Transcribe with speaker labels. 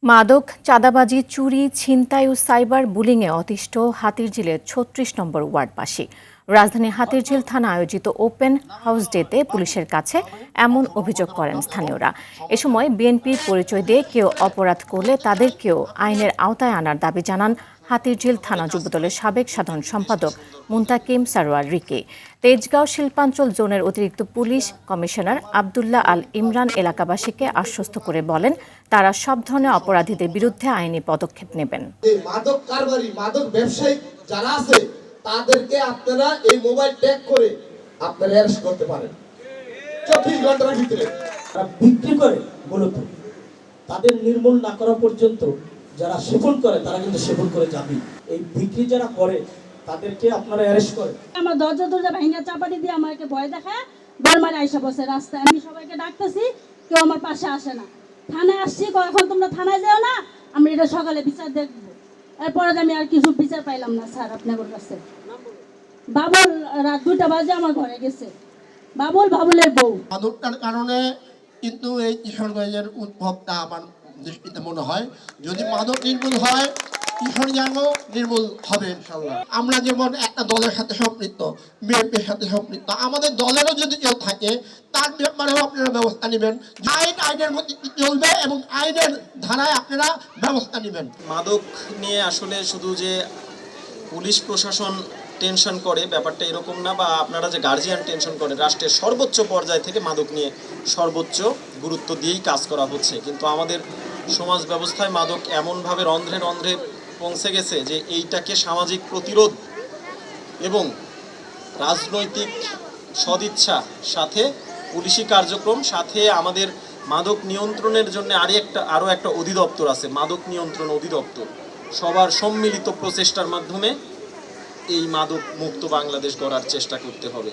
Speaker 1: মাদক, চাঁদাবাজি, চুরি, ছিনতাই ও সাইবার বুলিংয়ে অতিষ্ঠ হাতিরঝিলের ৩৬ নম্বর ওয়ার্ডবাসী। রাজধানী হাতিরঝিল থানা আয়োজিত ওপেন হাউস ডেতে পুলিশের কাছে এমন অভিযোগ করেন স্থানীয়রা। এ সময় বিএনপির পরিচয় দিয়ে কেউ অপরাধ করলে তাদেরকেও আইনের আওতায় আনার দাবি জানান হাতিরঝিল থানা যুবদলের সাবেক সাধারণ সম্পাদক মুন্তাকিম সারোয়ার রিকি। তেজগাঁও শিল্পাঞ্চল জোনের অতিরিক্ত পুলিশ কমিশনার আবদুল্লাহ আল ইমরান এলাকাবাসীকে আশ্বস্ত করে বলেন, তারা সব ধরনের অপরাধীদের বিরুদ্ধে আইনি পদক্ষেপ নেবেন।
Speaker 2: মাদক কারবারি, মাদক ব্যবসায়ী যারা আছে তাদেরকে আপনারা এই মোবাইল ট্যাগ করে আপনারা অ্যারেস্ট করতে পারেন 24 ঘন্টার ভিতরে।
Speaker 3: তারা বিক্রি করে, মূলত তাদের নির্মূল না করা পর্যন্ত যারা সেবন করে তারা কিন্তু সেবন করে যাবে। এই বিক্রি যারা করে তাদেরকে আপনারা অ্যারেস্ট করেন।
Speaker 4: আমার দরজা ভাঙা চাপাটি দিয়ে আমাকে ভয় দেখায় বলমারে আইসা বসে রাস্তায়। আমি সবাইকে ডাকতেছি, কেউ আমার পাশে আসে না। থানায় আসছি, এখন তোমরা থানায় যাও না, আমি এটা সকালে বিচার দেখবো। এরপরে আমি আর কিছু বিচার পাইলাম না স্যার আপনাদের কাছে। বাবুল রাত 2টা বাজে আমার ঘরে গেছে, বাবুলের বউ।
Speaker 2: মাদকটার কারণে কিন্তু এই কিশোরগঞ্জের উদ্ভবটা আমার দৃষ্টিতে মনে হয়, যদি মাদক নির্মূল হয় কিশোরগঞ্জও নির্মূল হবে ইনশাল্লাহ। আমরা যেমন একটা দলের সাথে সম্পৃক্ত, বিএনপির সাথে সম্পৃক্ত, আমাদের দলেরও যদি কেউ থাকে তার ব্যাপারেও আপনারা ব্যবস্থা নেবেন। আইনের মধ্যে চলবে এবং আইনের ধারায় আপনারা ব্যবস্থা নেবেন।
Speaker 5: মাদক নিয়ে আসলে শুধু যে পুলিশ প্রশাসন টেনশন করে ব্যাপারটা এরকম না, বা আপনারা যে গার্জিয়ান টেনশন করেন, রাষ্ট্রের সর্বোচ্চ পর্যায় থেকে মাদক নিয়ে সর্বোচ্চ গুরুত্ব দিয়েই কাজ করা হচ্ছে। কিন্তু আমাদের সমাজ ব্যবস্থায় মাদক এমনভাবে রন্ধ্রে রন্ধ্রে পৌঁছে গেছে যে এইটাকে সামাজিক প্রতিরোধ এবং রাজনৈতিক সদিচ্ছা সাথে পুলিশি কার্যক্রম সাথে আমাদের মাদক নিয়ন্ত্রণের জন্য আরও একটা অধিদপ্তর আছে, মাদক নিয়ন্ত্রণ অধিদপ্তর। সবার সম্মিলিত প্রচেষ্টার মাধ্যমে এই মাদক মুক্ত বাংলাদেশ গড়ার চেষ্টা করতে হবে।